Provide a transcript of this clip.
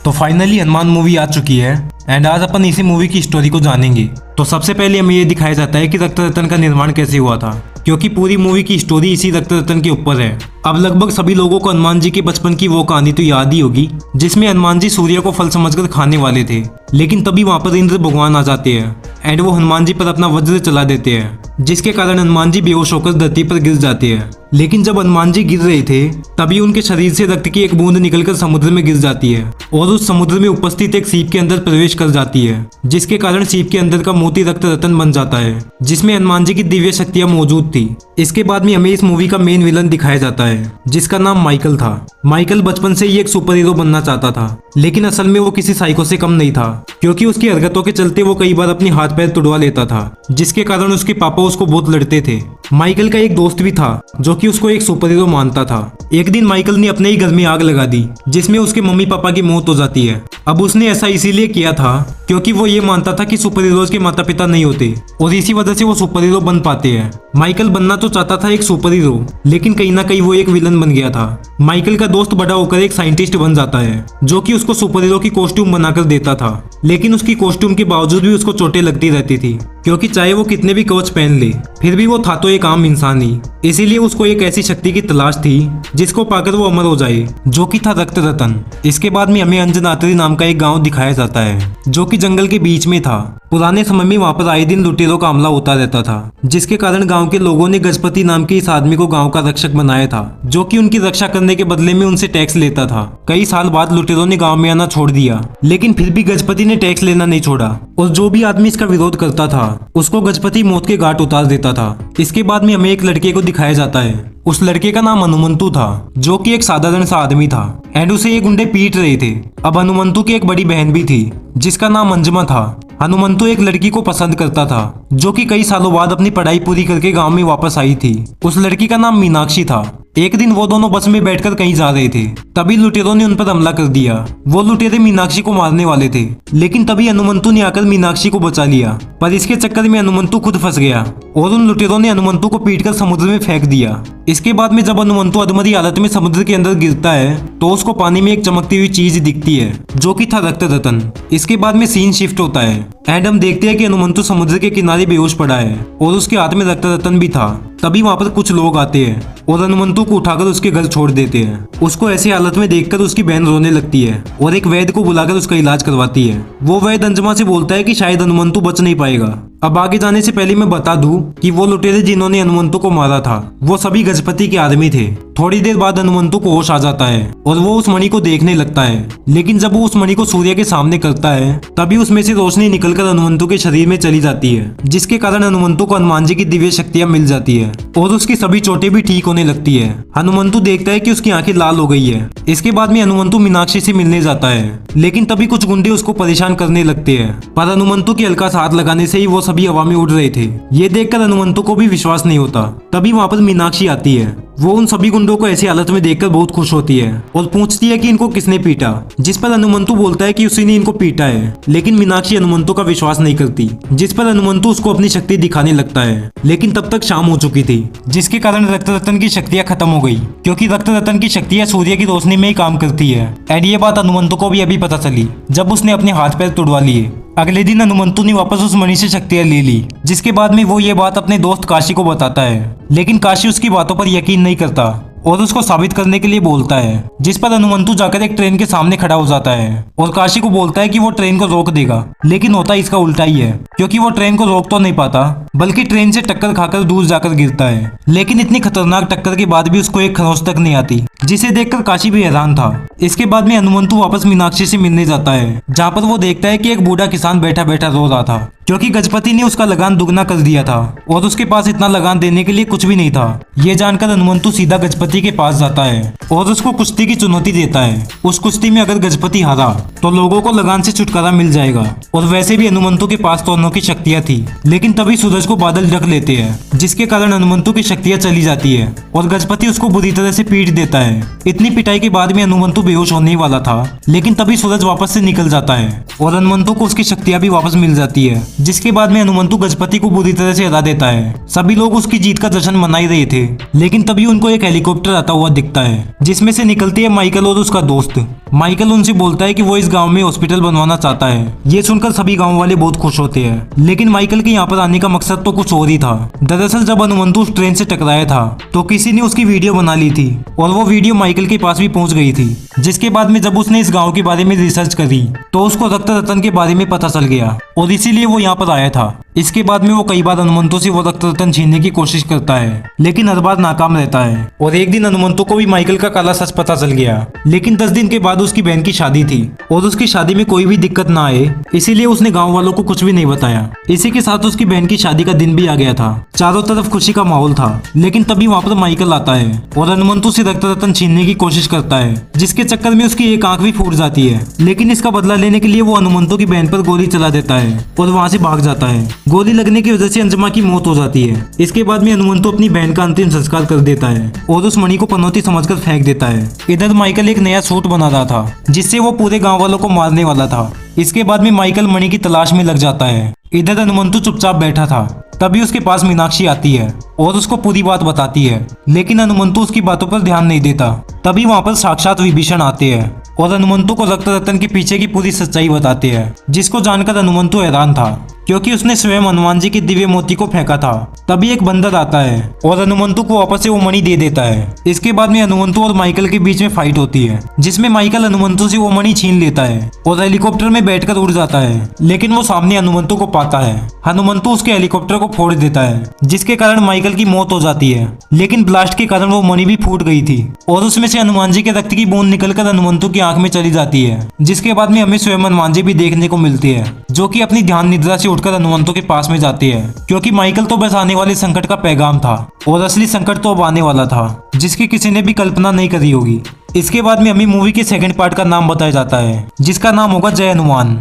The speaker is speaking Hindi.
तो फाइनली हनुमान मूवी आ चुकी है एंड आज अपन इसी मूवी की स्टोरी को जानेंगे। तो सबसे पहले हमें ये दिखाया जाता है कि रक्त रतन का निर्माण कैसे हुआ था, क्योंकि पूरी मूवी की स्टोरी इसी रक्त रतन के ऊपर है। अब लगभग सभी लोगों को हनुमान जी के बचपन की वो कहानी तो याद ही होगी जिसमें हनुमान जी सूर्य को फल समझकर खाने वाले थे, लेकिन तभी वहां पर इंद्र भगवान आ जाते हैं एंड वो हनुमान जी पर अपना वज्र चला देते हैं, जिसके कारण हनुमान जी बेहोश होकर धरती पर गिर जाते हैं। लेकिन जब हनुमान जी गिर रहे थे तभी उनके शरीर से रक्त की एक बूंद निकलकर समुद्र में गिर जाती है और उस समुद्र में उपस्थित एक सीप के अंदर प्रवेश कर जाती है, जिसके कारण सीप के अंदर का मोती रक्त रतन बन जाता है, जिसमें हनुमान जी की दिव्य शक्तियां मौजूद थी। इसके बाद में हमें इस मूवी का मेन विलन दिखाया जाता है जिसका नाम माइकल था। माइकल बचपन से ही एक सुपर हीरो बनना चाहता था, लेकिन असल में वो किसी साइको से कम नहीं था, क्योंकि उसकी हरकतों के चलते वो कई बार अपने हाथ पैर तुड़वा लेता था, जिसके कारण उसके पापा उसको बहुत लड़ते थे। माइकल का एक दोस्त भी था जो कि उसको एक सुपर हीरो मानता था। एक दिन माइकल ने अपने ही घर में आग लगा दी जिसमें उसके मम्मी पापा की मौत हो जाती है। अब उसने ऐसा इसीलिए किया था क्योंकि वो ये मानता था कि सुपर हीरोज के माता पिता नहीं होते और इसी वजह से वो सुपर हीरो बन पाते हैं। माइकल बनना तो चाहता था एक सुपर हीरो, लेकिन कहीं ना कहीं वो एक विलन बन गया था। माइकल का दोस्त बड़ा होकर एक साइंटिस्ट बन जाता है जो कि उसको सुपर हीरो की कॉस्ट्यूम बनाकर देता था, लेकिन उसकी कॉस्ट्यूम के बावजूद भी उसको चोटें लगती रहती थी, क्योंकि चाहे वो कितने भी कवच पहन ले फिर भी वो था तो एक आम इंसान ही। इसीलिए उसको एक ऐसी शक्ति की तलाश थी जिसको पाकर वो अमर हो जाए, जो कि था रक्त रतन। इसके बाद में हमें अंजनाद्री नाम का एक गांव दिखाया जाता है जो कि जंगल के बीच में था। पुराने समय में वहां पर आए दिन लुटेरों का हमला होता रहता था, जिसके कारण गांव के लोगों ने गजपति नाम के इस आदमी को गांव का रक्षक बनाया था, जो कि उनकी रक्षा करने के बदले में उनसे टैक्स लेता था। कई साल बाद लुटेरों ने गांव में आना छोड़ दिया, लेकिन फिर भी गजपति ने टैक्स लेना नहीं छोड़ा और जो भी आदमी इसका विरोध करता था उसको गजपति मौत के घाट उतार देता था। इसके बाद में हमें एक लड़के को दिखाया जाता है। उस लड़के का नाम हनुमंतु था, जो कि एक साधारण सा आदमी था एंड उसे ये गुंडे पीट रहे थे। अब हनुमंतु की एक बड़ी बहन भी थी जिसका नाम अंजुमा था। हनुमंतु एक लड़की को पसंद करता था जो कि कई सालों बाद अपनी पढ़ाई पूरी करके गांव में वापस आई थी। उस लड़की का नाम मीनाक्षी था। एक दिन वो दोनों बस में बैठकर कहीं जा रहे थे, तभी लुटेरों ने उन पर हमला कर दिया। वो लुटेरे मीनाक्षी को मारने वाले थे, लेकिन तभी हनुमंतु ने आकर मीनाक्षी को बचा लिया, पर इसके चक्कर में हनुमंतु खुद फंस गया और उन लुटेरों ने हनुमंतु को पीटकर समुद्र में फेंक दिया। इसके बाद में जब हनुमंतु अधमरी हालत में समुद्र के अंदर गिरता है तो उसको पानी में एक चमकती हुई चीज दिखती है जो कि था रक्त रतन। इसके बाद में सीन शिफ्ट होता है एंड हम देखते हैं कि हनुमंतु समुद्र के किनारे बेहोश पड़ा है और उसके हाथ में रक्त रतन भी था। तभी वहां पर कुछ लोग आते हैं और हनुमंतु को उठाकर उसके घर छोड़ देते हैं। उसको ऐसी हालत में देखकर उसकी बहन रोने लगती है और एक वैद्य को बुलाकर उसका इलाज करवाती है। वो वैद्य अंजुमा से बोलता है कि शायद हनुमंतु बच नहीं पाएगा। अब आगे जाने से पहले मैं बता दूं कि वो लुटेरे जिन्होंने हनुमंतु को मारा था वो सभी गजपति के आदमी थे। थोड़ी देर बाद हनुमंतु को होश आ जाता है और वो उस मणि को देखने लगता है, लेकिन जब वो उस मणि को सूर्य के सामने करता है तभी उसमें से रोशनी निकलकर हनुमंतु के शरीर में चली जाती है, जिसके कारण हनुमंतु को हनुमान जी की दिव्य शक्तियां मिल जाती है और उसकी सभी चोटें भी ठीक होने लगती है। हनुमंतु देखता है कि उसकी आंखें लाल हो गई है। इसके बाद में हनुमंतु मीनाक्षी से मिलने जाता है, लेकिन तभी कुछ गुंडे उसको परेशान करने लगते हैं, पर हनुमंतु के हल्का सा हाथ लगाने से ही वो सभी हवा में उड़ रहे थे। ये देखकर हनुमंतु को भी विश्वास नहीं होता। तभी वहां पर मीनाक्षी आती है। वो उन सभी गुंडों को ऐसी हालत में देखकर बहुत खुश होती है और पूछती है कि इनको किसने पीटा, जिस पर हनुमंतु बोलता है कि उसी ने इनको पीटा है। लेकिन मीनाक्षी हनुमंतु का विश्वास नहीं करती, जिस पर हनुमंतु उसको अपनी शक्ति दिखाने लगता है। लेकिन तब तक शाम हो चुकी थी, जिसके कारण रक्त रतन की शक्तियां खत्म हो गई, क्योंकि रक्त रतन की शक्तियां सूर्य की रोशनी में ही काम करती है। एंड ये बात हनुमंतु को भी अभी पता चली जब उसने अपने हाथ पैर तुड़वा लिए। अगले दिन हनुमंतु ने वापस उस मणि से शक्तियां ले ली, जिसके बाद में वो ये बात अपने दोस्त काशी को बताता है, लेकिन काशी उसकी बातों पर यकीन नहीं करता और उसको साबित करने के लिए बोलता है, जिस पर हनुमंतु जाकर एक ट्रेन के सामने खड़ा हो जाता है और काशी को बोलता है कि वो ट्रेन को रोक देगा। लेकिन होता इसका उल्टा ही है, क्योंकि वो ट्रेन को रोक तो नहीं पाता बल्कि ट्रेन से टक्कर खाकर दूर जाकर गिरता है। लेकिन इतनी खतरनाक टक्कर के बाद भी उसको एक खरोंच तक नहीं आती, जिसे देखकर काशी भी हैरान था। इसके बाद में हनुमंतु वापस मीनाक्षी से मिलने जाता है, जहाँ पर वो देखता है कि एक बूढ़ा किसान बैठा बैठा रो रहा था, क्योंकि गजपति ने उसका लगान दुगना कर दिया था और उसके पास इतना लगान देने के लिए कुछ भी नहीं था। ये जानकर हनुमंतु सीधा गजपति के पास जाता है और उसको कुश्ती की चुनौती देता है। उस कुश्ती में अगर गजपति हारा तो लोगों को लगान से छुटकारा मिल जाएगा। और वैसे भी हनुमंतु के पास दोनों की शक्तियां थी, लेकिन तभी सूरज को बादल ढक लेते हैं, जिसके कारण हनुमंतु की शक्तियां चली जाती है और गजपति उसको बुरी तरह से पीट देता है। इतनी पिटाई के बाद में हनुमंतु बेहोश होने ही वाला था, लेकिन तभी सूरज वापस से निकल जाता है और हनुमंतु को उसकी शक्तियां भी वापस मिल जाती है। जिसके बाद में हनुमंतु गजपति को बुरी तरह से हरा देता है। सभी लोग उसकी जीत का जश्न मना ही रहे थे, लेकिन तभी उनको एक हेलीकॉप्टर आता हुआ दिखता है, जिसमें से निकलती है माइकल और उसका दोस्त। माइकल उनसे बोलता है कि वो इस गांव में हॉस्पिटल बनवाना चाहता है। ये सुनकर सभी गांव वाले बहुत खुश होते हैं, लेकिन माइकल के यहाँ पर आने का मकसद तो कुछ और ही था। दरअसल जब हनुमंतु उस ट्रेन से टकराया था तो किसी ने उसकी वीडियो बना ली थी और वो वीडियो माइकल के पास भी पहुंच गई थी। जिसके बाद में जब उसने इस गांव के बारे में रिसर्च करी तो उसको रक्त रतन के बारे में पता चल गया और इसीलिए वो यहाँ पर आया था। इसके बाद में वो कई बार हनुमंतु से वो रक्त रतन छीनने की कोशिश करता है, लेकिन हर बार नाकाम रहता है। और एक दिन हनुमंतु को भी माइकल का काला सच पता चल गया, लेकिन 10 दिन के बाद उसकी बहन की शादी थी और उसकी शादी में कोई भी दिक्कत ना आए इसीलिए उसने गाँव वालों को कुछ भी नहीं बताया। इसी के साथ उसकी बहन की शादी का दिन भी आ गया था। चारों तरफ खुशी का माहौल था, लेकिन तभी वहाँ पर माइकल आता है और हनुमंतु से रक्त रतन छीनने की कोशिश करता है, जिसके चक्कर में उसकी एक आंख भी फूट जाती है। लेकिन इसका बदला लेने के लिए वो हनुमंतु की बहन पर गोली चला देता है और वहाँ से भाग जाता है। गोली लगने की वजह से अंजमा की मौत हो जाती है। इसके बाद में हनुमंतु अपनी बहन का अंतिम संस्कार कर देता है और उस मणि को पनौती समझकर फेंक देता है। इधर माइकल एक नया सूट बना रहा था, जिससे वो पूरे गांव वालों को मारने वाला था। इसके बाद में माइकल मणि की तलाश में लग जाता है। इधर हनुमंतु चुपचाप बैठा था, तभी उसके पास मीनाक्षी आती है और उसको पूरी बात बताती है, लेकिन हनुमंतु उसकी बातों पर ध्यान नहीं देता। तभी वहाँ पर साक्षात विभीषण आते हैं और हनुमंतु को रक्त रतन के पीछे की पूरी सच्चाई बताते हैं, जिसको जानकर हनुमंतु हैरान था क्योंकि उसने स्वयं हनुमान जी के दिव्य मोती को फेंका था। तभी एक बंदर आता है और हनुमंतु को वापस से वो मणि दे देता है। इसके बाद में हनुमंतु और माइकल के बीच में फाइट होती है, जिसमें माइकल हनुमंतु से वो मणि छीन लेता है और हेलीकॉप्टर में बैठकर उड़ जाता है, लेकिन वो सामने हनुमंतु को पाता है। हनुमंतु उसके हेलीकॉप्टर को फोड़ देता है, जिसके कारण माइकल की मौत हो जाती है, लेकिन ब्लास्ट के कारण वो मणि भी फूट गई थी और उसमें से हनुमान जी के रक्त की बूंद निकलकर हनुमंतु की आंख में चली जाती है। जिसके बाद में हमें स्वयं हनुमान जी भी देखने को मिलती है, जो कि अपनी ध्यान निद्रा से उठकर हनुमंतु के पास में जाती है, क्योंकि माइकल तो बस आने वाले संकट का पैगाम था और असली संकट तो अब आने वाला था, जिसकी किसी ने भी कल्पना नहीं करी होगी। इसके बाद में हमें मूवी के सेकंड पार्ट का नाम बताया जाता है, जिसका नाम होगा जय हनुमान।